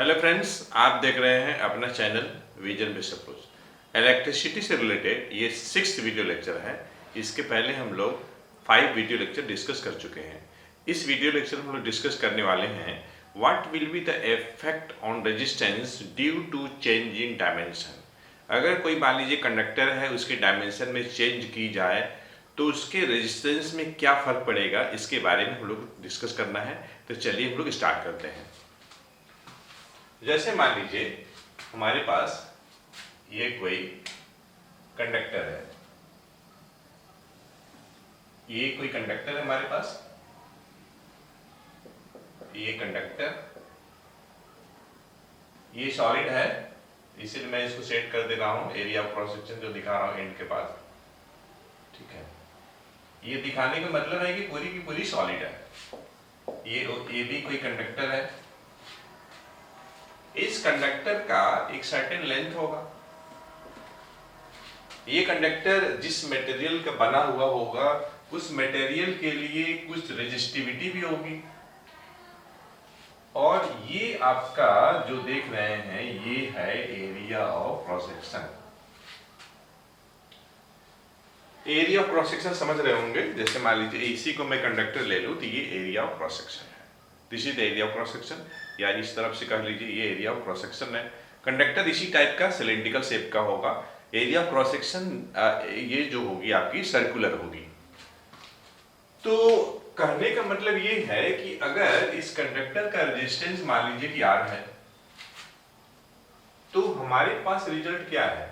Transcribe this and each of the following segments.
Hello friends, आप देख रहे हैं अपना channel vision based approach. Electricity से रिलेटेड ये 6th वीडियो लेक्चर है। इसके पहले हम लोग 5 वीडियो लेक्चर डिस्कस कर चुके हैं। इस वीडियो लेक्चर में हम लोग डिस्कस करने वाले हैं what will be the effect on resistance due to change in dimension. अगर कोई मान लीजिए कंडक्टर है, उसके डायमेंशन में चेंज की जाए तो उसके रेजिस्टेंस में क्या फर्क पड़ेगा, इसके बारे में हम लोग डिस्कस करना है। तो चलिए हम लोग स्टार्ट करते हैं। जैसे मान लीजिए हमारे पास ये कोई कंडक्टर है, ये कोई कंडक्टर है हमारे पास, ये कंडक्टर, ये सॉलिड है, इसीलिए मैं इसको सेट कर दे रहा हूं एरिया ऑफ क्रॉस सेक्शन जो दिखा रहा हूं एंड के पास। ठीक है, ये दिखाने का मतलब है कि पूरी की पूरी सॉलिड है। ये भी कोई कंडक्टर है। इस कंडक्टर का एक सर्टेन लेंथ होगा। ये कंडक्टर जिस मटेरियल का बना हुआ होगा उस मटेरियल के लिए कुछ रेजिस्टिविटी भी होगी। और ये आपका जो देख रहे हैं ये है area of cross section. Area of cross section समझ रहे होंगे। जैसे मान लीजिए इसी को मैं कंडक्टर ले लूं तो ये एरिया ऑफ क्रॉस सेक्शन है। This is the area of cross section, या इस तरफ से कह लीजिए ये एरिया ऑफ क्रॉस सेक्शन है। कंडक्टर इसी टाइप का सिलेंड्रिकल शेप का होगा। एरिया ऑफ क्रॉस सेक्शन ये जो होगी आपकी सर्कुलर होगी। तो कहने का मतलब ये है कि अगर इस कंडक्टर का रेजिस्टेंस मान लीजिए कि R है, तो हमारे पास रिजल्ट क्या है?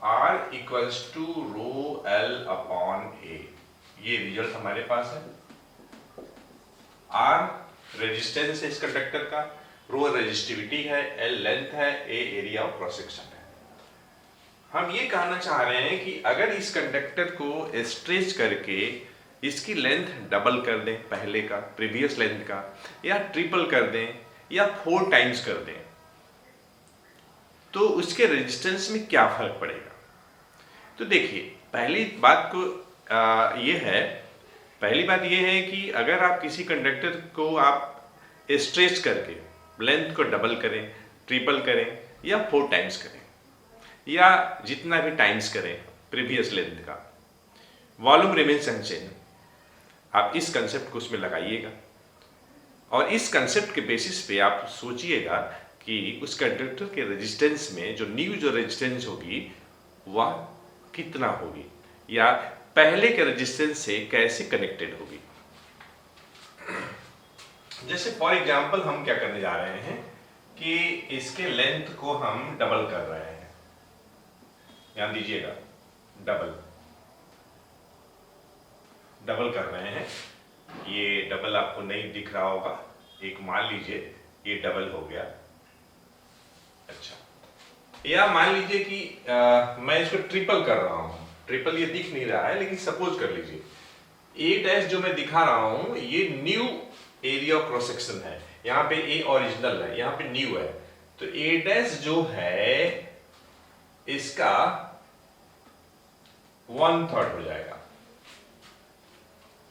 R equals to rho L upon A। ये रिजल्ट हमारे पास है। R रेजिस्टेंस है इस कंडक्टर का, रो रेजिस्टिविटी है, L लेंथ है, A area of cross section है। हम ये कहना चाह रहे हैं कि अगर इस कंडक्टर को स्ट्रेच करके इसकी लेंथ डबल कर दें पहले का प्रीवियस लेंथ का, या ट्रिपल कर दें, या 4 टाइम्स कर दें, तो उसके रेजिस्टेंस में क्या फर्क पड़ेगा? तो देखिए, पहली बात ये है कि अगर आप किसी कंडक्टर को आप स्ट्रेच करके लेंथ को डबल करें, ट्रिपल करें, या 4 टाइम्स करें, या जितना भी टाइम्स करें प्रीवियस लेंथ का, वॉल्यूम रिमेन्स अनचेंज। आप इस कंसेप्ट को उसमें लगाइएगा और इस कंसेप्ट के बेसिस पे आप सोचिएगा कि उस कंडक्टर के रेजिस्टेंस में जो न्यू रेजिस्टेंस होगी वह कितना होगी, या पहले के रेजिस्टेंस से कैसे कनेक्टेड होगी। जैसे फॉर एग्जांपल हम क्या करने जा रहे हैं कि इसके लेंथ को हम डबल कर रहे हैं। ध्यान दीजिएगा, डबल कर रहे हैं। ये डबल आपको नहीं दिख रहा होगा, एक मान लीजिए ये डबल हो गया। अच्छा, या मान लीजिए कि मैं इसको ट्रिपल कर रहा हूं। ट्रिपल ये दिख नहीं रहा है, लेकिन सपोज कर लीजिए A' जो मैं दिखा रहा हूं ये new area of cross section है। यहाँ पे A ओरिजिनल है, यहाँ पे न्यू है। तो A' जो है इसका 1/3 हो जाएगा।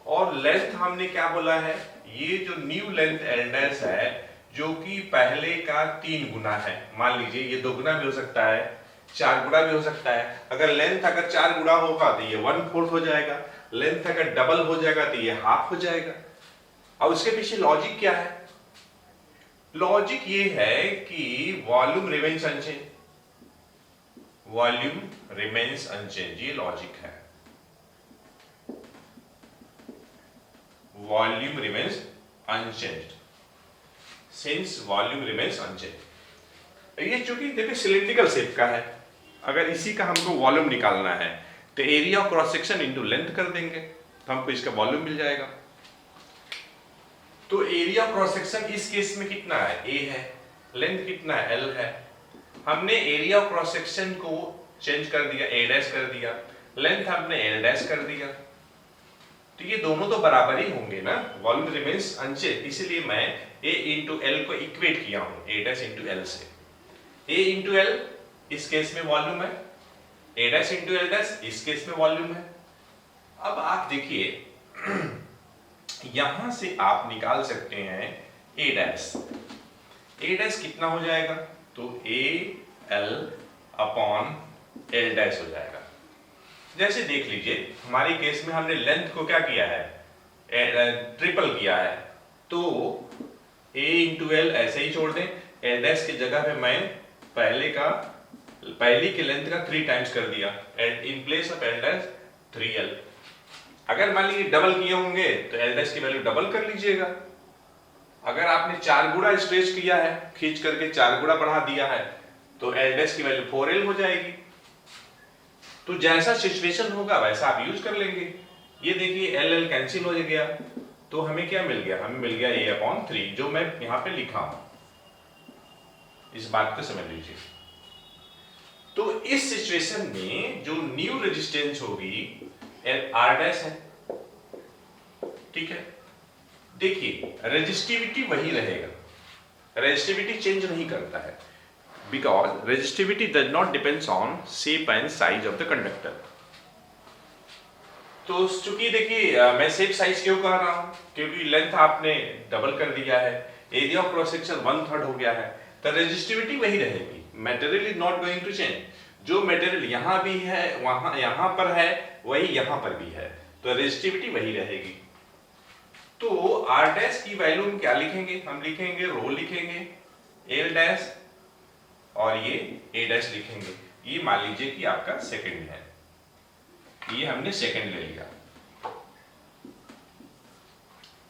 और लेंथ हमने क्या बोला है? ये जो न्यू लेंथ L' है जो कि पहले का 3 गुना है। मान लीजिए ये 2 गुना भी हो सकता है, 4 गुना भी हो सकता है। अगर लेंथ अगर 4 गुना होगा तो ये 1/4 हो जाएगा। लेंथ अगर डबल हो जाएगा तो ये हाफ हो जाएगा। अब उसके पीछे लॉजिक क्या है? लॉजिक ये है कि volume remains unchange. Volume remains unchange, ये लॉजिक है। Volume remains unchanged, since volume remains unchanged. ये चूंकि देखिए सिलिंड्रिकल शेप का है, अगर इसी का हमको वॉल्यूम निकालना है तो area of cross section into length कर देंगे तो हमको इसका वॉल्यूम मिल जाएगा। तो एरिया ऑफ क्रॉस सेक्शन इस केस में कितना है? A है। लेंथ कितना है? L है। हमने एरिया ऑफ क्रॉस सेक्शन को चेंज कर दिया, A' कर दिया, लेंथ हमने L' कर दिया, तो ये दोनों तो बराबर ही होंगे ना। वॉल्यूम रिमेन्स अनचेंज, इसीलिए मैं A इंटू L को इक्वेट किया हूं A' इंटू L से। A इंटू L इस केस में वॉल्यूम है, A' इंटू L' इस केस में वॉल्यूम है। अब आप देखिए यहां से आप निकाल सकते हैं A'। ए डैश कितना हो जाएगा, तो A L upon L dash हो जाएगा। जैसे देख लीजिए हमारे केस में हमने लेंथ को क्या किया है, ट्रिपल किया है, तो ए इंटू एल ऐसे ही छोड़ दें, एल डैश की जगह पे मैं पहली की लेंथ का 3 टाइम्स कर दिया, in place of L dash 3l। अगर मान लीजिए डबल किए होंगे तो एल डैश की वैल्यू डबल कर लीजिएगा। अगर आपने 4 गुणा स्ट्रेच किया है, खींच करके 4 गुणा बढ़ा दिया है, तो एल डैश की वैल्यू 4l हो जाएगी। तो जैसा सिचुएशन होगा वैसा आप यूज कर लेंगे। ये देखिए एल एल कैंसिल हो गया, तो हमें क्या मिल गया, हमें मिल गया a अपॉन 3, जो मैं यहां पे लिखा हूं, इस बात को समझ लीजिए। तो इस सिचुएशन में जो न्यू रेजिस्टेंस होगी आर डैश है, ठीक है। देखिए रेजिस्टिविटी वही रहेगा, रेजिस्टिविटी चेंज नहीं करता है, because resistivity does not depends on shape and size of the conductor. तो चूंकि देखिए मैं शेप साइज क्यों कह रहा हूं, क्योंकि लेंथ आपने डबल कर दिया है, एरिया ऑफ क्रॉस सेक्शन 1/3 हो गया है, तो रेजिस्टिविटी वही रहेगी, material is not going to change. जो मटेरियल यहां भी है वहां यहां पर है वही यहां पर भी है, तो रेजिस्टिविटी वही रहेगी। तो आर डैश की वैल्यू हम क्या लिखेंगे, हम लिखेंगे रो लिखेंगे एल डैश और ये ए डैश लिखेंगे। ये मान लीजिए कि आपका सेकंड है, ये हमने सेकंड ले लिया।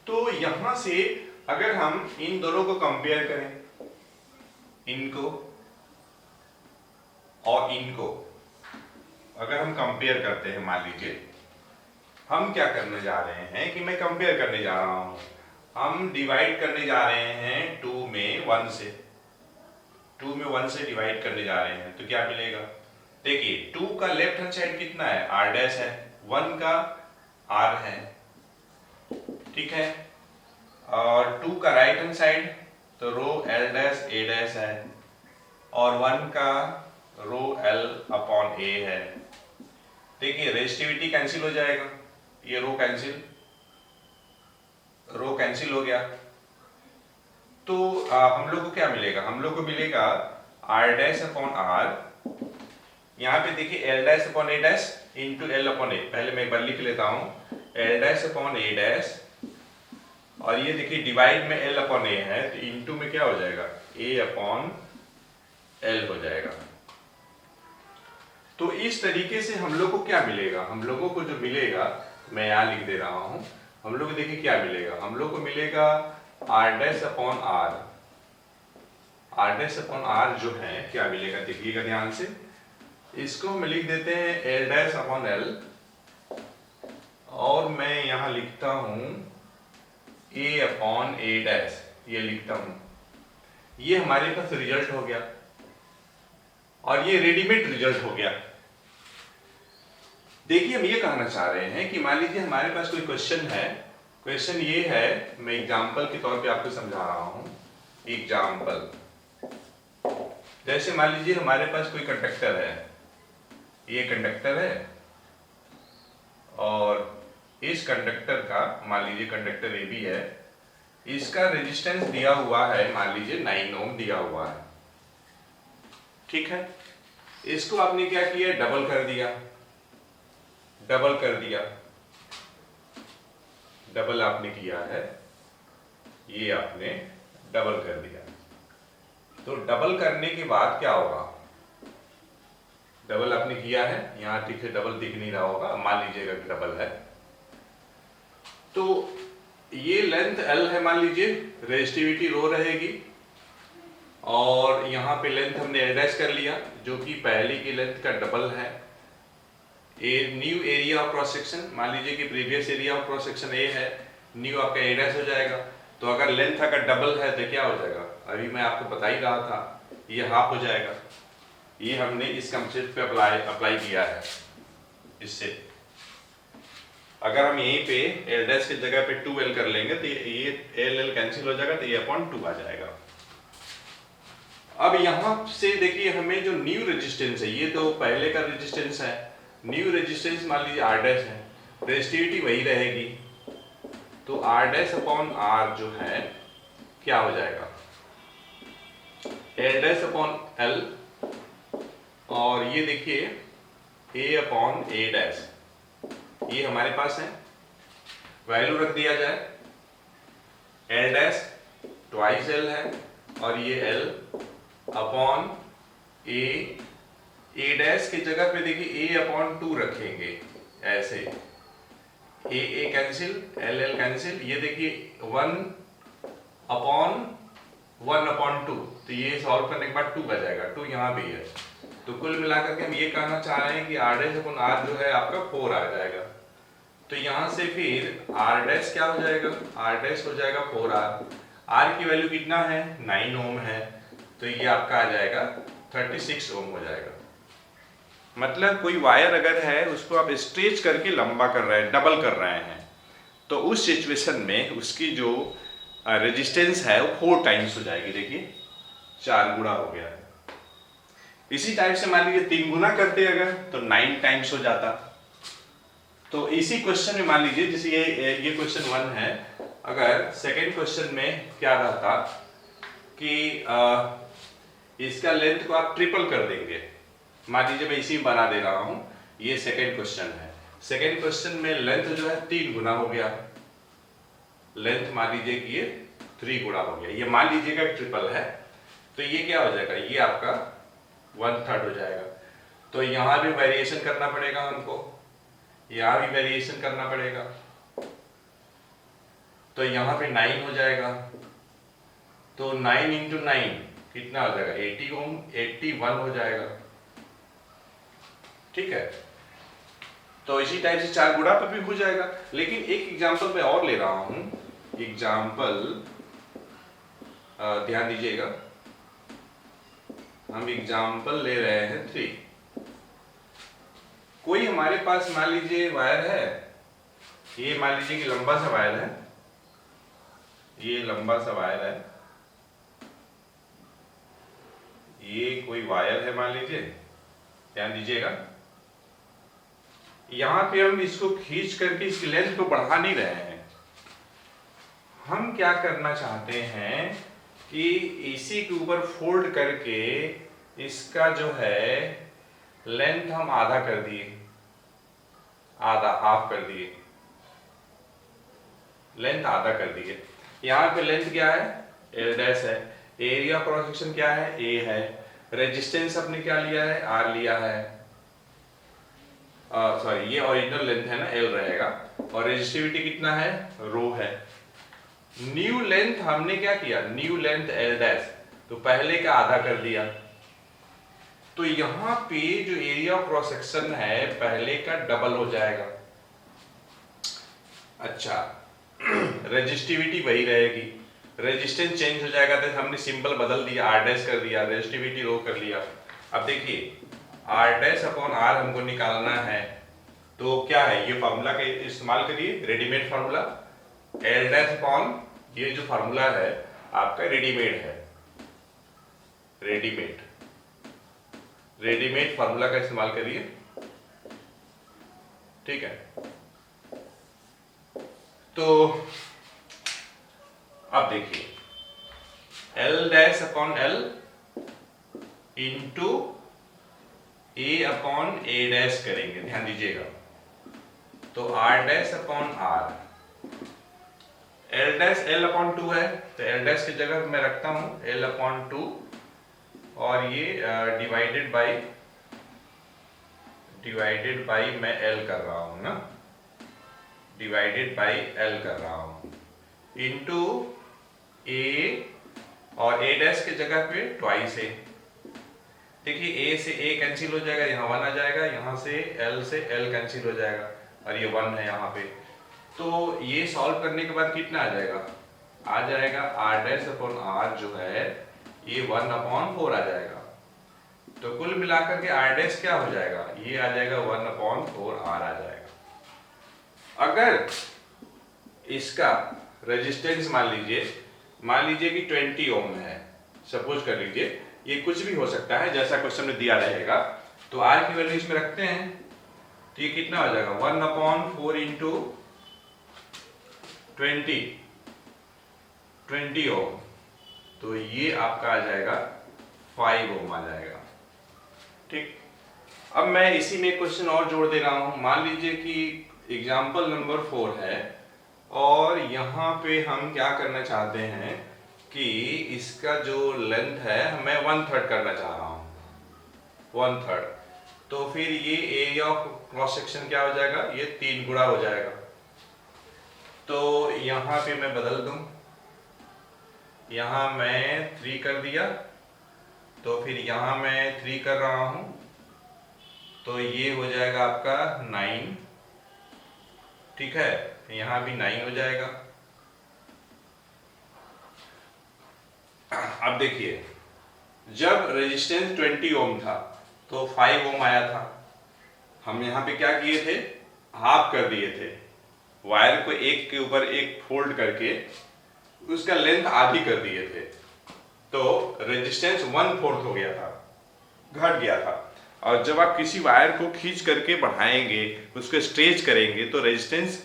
तो यहां से अगर हम इन दोनों को कंपेयर करें, इनको और इनको अगर हम कंपेयर करते हैं, मान लीजिए हम क्या करने जा रहे हैं कि मैं कंपेयर करने जा रहा हूं, हम डिवाइड करने जा रहे हैं 2 में 1 से, 2 में 1 से डिवाइड करने जा रहे हैं, तो क्या मिलेगा, देखिए 2 का लेफ्ट हैंड साइड कितना है, आर डैश है, 1 का आर है, ठीक है, और 2 का राइट हैंड साइड तो रो एल डैश ए डैश है, और 1 का रो एल अपॉन ए है। देखिए रेजिस्टिविटी कैंसिल हो जाएगा, ये रो कैंसिल हो गया, तो हम लोग को क्या मिलेगा, हम लोग को मिलेगा आर डैश अपॉन आर, यहां पे देखिए L dash upon A dash into L upon ए, पहले मैं एक बार लिख लेता हूं, L dash upon A dash, और ये देखिए डिवाइड में एल अपॉन ए है, तो इंटू में क्या हो जाएगा, ए अपॉन एल हो जाएगा। तो इस तरीके से हम लोग को क्या मिलेगा, हम लोगों को जो मिलेगा मैं यहां लिख दे रहा हूं, हम लोग को देखिए क्या मिलेगा, हम लोग को मिलेगा R dash upon R, R dash upon R जो है क्या मिलेगा, देखिएगा ध्यान से, इसको हम लिख देते हैं एल डैश अपॉन एल, और मैं यहां लिखता हूं ए अपॉन ए डैश, ये लिखता हूं, ये हमारे पास रिजल्ट हो गया, और ये रेडीमेड रिजल्ट हो गया। देखिए हम ये कहना चाह रहे हैं कि मान लीजिए हमारे पास कोई क्वेश्चन है, क्वेश्चन ये है, मैं एग्जांपल के तौर पे आपको समझा रहा हूं, एग्जांपल, जैसे मान लीजिए हमारे पास कोई कंडक्टर है, ये कंडक्टर है, और इस कंडक्टर का मान लीजिए कंडक्टर ए बी है, इसका रेजिस्टेंस दिया हुआ है, मान लीजिए 9 ओम दिया हुआ है, ठीक है। इसको आपने क्या किया, डबल कर दिया, डबल आपने किया है, ये आपने डबल कर दिया, तो डबल करने के बाद क्या होगा, डबल आपने किया है, यहां ठीक है डबल दिख नहीं रहा होगा, मान लीजिएगा कि डबल है, तो ये लेंथ एल है, मान लीजिए रेजिस्टिविटी रो रहेगी, और यहां पे लेंथ हमने एल डैश कर लिया जो कि पहले की लेंथ का डबल है, new area of cross section, मान लीजिए कि previous area of cross section A है, न्यू आपका ए डैश हो जाएगा, तो अगर लेंथ अगर डबल है तो क्या हो जाएगा, अभी मैं आपको बता ही रहा था, ये हाफ हो जाएगा, ये हमने इस कंसेप्ट पे अप्लाई किया है। इससे अगर हम यहीं पे एल डैश की जगह पे 2l कर लेंगे तो ये एल एल कैंसिल हो जाएगा, तो ये अपॉन 2 आ जाएगा। अब यहां से देखिए हमें जो न्यू रेजिस्टेंस है, ये तो पहले का रेजिस्टेंस है, न्यू रेजिस्टेंस मान लीजिए आर डैश है, रेजिस्टिविटी वही रहेगी, तो आर डैश अपॉन आर जो है क्या हो जाएगा, एल डैश अपॉन एल, और ये देखिए ए अपॉन ए डैश, ये हमारे पास है। वैल्यू रख दिया जाए, एल डैश ट्वाइस एल है और ये एल अपॉन ए डैश की जगह पे देखिए ए अपॉन 2 रखेंगे, ऐसे ए कैंसिल, एल एल कैंसिल, ये देखिए 1/2, तो ये सॉल्व करने के बाद 2 बच जाएगा, 2 यहाँ भी है। तो कुल मिलाकर के हम ये कहना चाह रहे हैं कि आर डैश अपॉन आर जो है आपका 4 आ जाएगा। तो यहाँ से फिर आर डैश क्या हो जाएगा, आर डैश हो जाएगा 4R। आर की वैल्यू कितना है, 9 ओम है, तो ये आपका आ जाएगा 36 ओम हो जाएगा। मतलब कोई वायर अगर है उसको आप स्ट्रेच करके लंबा कर रहे हैं, डबल कर रहे हैं, तो उस सिचुएशन में उसकी जो रेजिस्टेंस है वो 4 टाइम्स हो जाएगी। देखिए 4 गुना हो गया है। इसी टाइप से मान लीजिए 3 गुना करते अगर तो 9 टाइम्स हो जाता। तो इसी क्वेश्चन में मान लीजिए जैसे ये क्वेश्चन 1 है, अगर सेकेंड क्वेश्चन में क्या रहता कि इसका लेंथ को आप ट्रिपल कर देंगे। मान लीजिए मैं इसी में बना दे रहा हूं, ये सेकेंड क्वेश्चन है। सेकेंड क्वेश्चन में लेंथ जो है 3 गुना हो गया, लेंथ मान लीजिए कि ये 3 गुना हो गया, ये मान लीजिएगा ट्रिपल है, तो ये क्या हो जाएगा, ये आपका 1/3 हो जाएगा। तो यहां भी वेरिएशन करना पड़ेगा हमको, यहां भी वेरिएशन करना पड़ेगा, तो यहां पे 9 हो जाएगा, तो 9 इंटू 9 कितना हो जाएगा, 80 ओम, 81 हो जाएगा। ठीक है, तो इसी टाइप से 4 गुणा पर भी हो जाएगा। लेकिन एक एग्जांपल मैं और ले रहा हूं, एग्जांपल ध्यान दीजिएगा, हम एग्जांपल ले रहे हैं 3। कोई हमारे पास मान लीजिए वायर है, ये मान लीजिए कि लंबा सा वायर है, ये लंबा सा वायर है, ये कोई वायर है मान लीजिए, ध्यान दीजिएगा, यहां पे हम इसको खींच करके इसकी लेंथ को बढ़ा नहीं रहे हैं। हम क्या करना चाहते हैं कि इसी के ऊपर फोल्ड करके इसका जो है लेंथ हम आधा कर दिए, आधा हाफ कर दिए, लेंथ आधा कर दिए। यहां पे लेंथ क्या है, एल डैश है, एरिया क्रॉस सेक्शन क्या है, ए है, रेजिस्टेंस अपने क्या लिया है, आर लिया है, सॉरी ये ओरिजिनल लेंथ है ना, एल रहेगा, और रेजिस्टिविटी कितना है, रो है। न्यू लेंथ हमने क्या किया, न्यू लेंथ एल डैश, तो पहले का आधा कर दिया, तो यहां पे जो एरिया क्रॉस सेक्शन है पहले का डबल हो जाएगा। अच्छा, रेजिस्टिविटी वही रहेगी, रेजिस्टेंस चेंज हो जाएगा, तो हमने सिंबल बदल दिया, आर डैश कर दिया, रेजिस्टिविटी रो कर लिया। अब देखिए आर डैश अपॉन आर हमको निकालना है, तो क्या है, ये फार्मूला का इस्तेमाल करिए, readymade formula, L dash upon, ये जो फार्मूला है आपका रेडीमेड है, रेडीमेड फार्मूला का इस्तेमाल करिए। ठीक है, तो अब देखिए L dash upon L into A upon A dash करेंगे, ध्यान दीजिएगा, तो R dash upon R, L dash L upon 2 है, तो एल डैश की जगह मैं रखता हूं एल अपॉन 2, और ये डिवाइडेड बाई मैं एल कर रहा हूं ना, डिवाइडेड बाई एल कर रहा हूं, इंटू ए, और ए डैश की जगह पे ट्वाइस ए। देखिए ए से ए कैंसिल हो जाएगा, यहाँ 1 आ जाएगा, यहाँ से एल कैंसिल हो जाएगा, और ये 1 है यहाँ पे। तो ये सॉल्व करने के बाद कितना आ जाएगा, आर डैश अपॉन आर जो है ये 1/4 आ जाएगा। तो कुल मिलाकर के आर डैश क्या हो जाएगा, ये आ जाएगा 1/4 आर आ जाएगा। अगर इसका रेजिस्टेंस मान लीजिए कि 20 ओम है, सपोज कर लीजिए, ये कुछ भी हो सकता है जैसा क्वेश्चन में दिया रहेगा, तो आर की वैल्यू इसमें रखते हैं, तो ये कितना हो जाएगा 1/4 इंटू 20 ओम, तो ये आपका आ जाएगा 5 ओम आ जाएगा। ठीक, अब मैं इसी में क्वेश्चन और जोड़ दे रहा हूं। मान लीजिए कि एग्जाम्पल नंबर 4 है और यहाँ पे हम क्या करना चाहते हैं कि इसका जो लेंथ है मैं 1/3 करना चाह रहा हूँ, 1/3। तो फिर ये एरिया ऑफ क्रॉस सेक्शन क्या हो जाएगा, ये 3 गुणा हो जाएगा। तो यहाँ पे मैं बदल दूं, यहाँ मैं 3 कर दिया, तो फिर यहाँ मैं 3 कर रहा हूं, तो ये हो जाएगा आपका 9। ठीक है, यहाँ भी 9 हो जाएगा। अब देखिए, जब रेजिस्टेंस 20 ओम था तो 5 ओम आया था। हम यहाँ पे क्या किए थे, हाफ कर दिए थे, वायर को एक के ऊपर एक फोल्ड करके उसका लेंथ आधी कर दिए थे, तो रेजिस्टेंस 1/4 हो गया था, घट गया था। और जब आप किसी वायर को खींच करके बढ़ाएंगे, उसको स्ट्रेच करेंगे, तो रेजिस्टेंस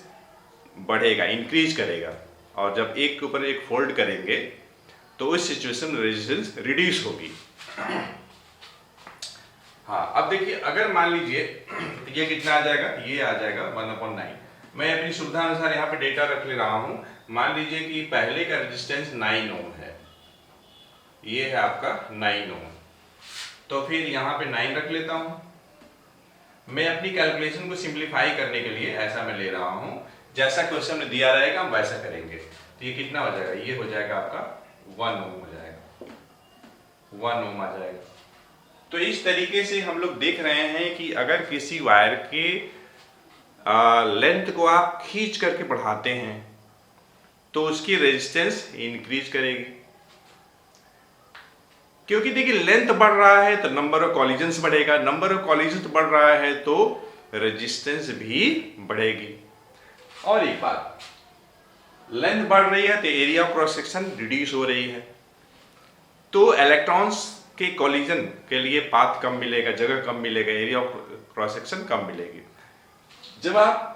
बढ़ेगा, इंक्रीज करेगा। और जब एक के ऊपर एक फोल्ड करेंगे तो उस सिचुएशन में रेजिस्टेंस रिड्यूस होगी। हाँ, अब देखिए, अगर मान लीजिए ये कितना आ जाएगा, ये आ जाएगा 1/9। मैं अपनी सुविधा अनुसार यहाँ पे डेटा रख ले रहा हूँ। मान लीजिए कि पहले का रेजिस्टेंस 9 ओम है, ये है आपका 9 ओम, तो फिर यहाँ पे 9 रख लेता हूँ। मैं अपनी कैलकुलेशन को सिंप्लीफाई करने के लिए ऐसा मैं ले रहा हूँ, जैसा क्वेश्चन में दिया रहेगा हम वैसा करेंगे। तो ये कितना हो जाएगा, ये हो जाएगा आपका 1 ओम हो जाएगा, 1 ओम आ जाएगा। तो इस तरीके से हम लोग देख रहे हैं कि अगर किसी वायर के लेंथ को आप खींच करके बढ़ाते हैं तो उसकी रेजिस्टेंस इंक्रीज करेगी, क्योंकि देखिए लेंथ बढ़ रहा है तो नंबर ऑफ कॉलिजन्स बढ़ेगा, नंबर ऑफ कॉलिजन्स बढ़ रहा है तो रेजिस्टेंस भी बढ़ेगी। और एक बात, लेंथ बढ़ रही है तो area of cross section reduce हो रही है, तो इलेक्ट्रॉन्स के कॉलिजन के लिए पाथ कम मिलेगा, जगह कम मिलेगा, एरिया ऑफ क्रॉस सेक्शन कम मिलेगी। जब आप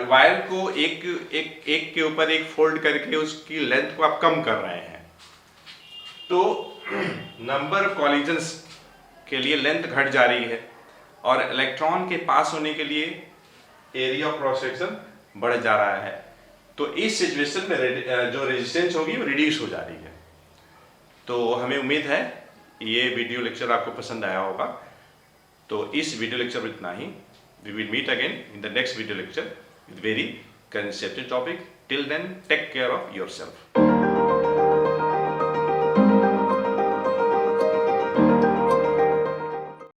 वायर को एक के ऊपर एक फोल्ड करके उसकी लेंथ को आप कम कर रहे हैं, तो नंबर ऑफ कॉलिजन्स के लिए लेंथ घट जा रही है और इलेक्ट्रॉन के पास होने के लिए एरिया ऑफ क्रॉस सेक्शन बढ़ जा रहा है। तो इस सिचुएशन में जो रेजिस्टेंस होगी वो रिड्यूस हो जा रही है। तो हमें उम्मीद है ये वीडियो लेक्चर आपको पसंद आया होगा। तो इस वीडियो लेक्चर में इतना ही। We will meet again in the next video lecture with very conceptual topic. Till then, take care of yourself.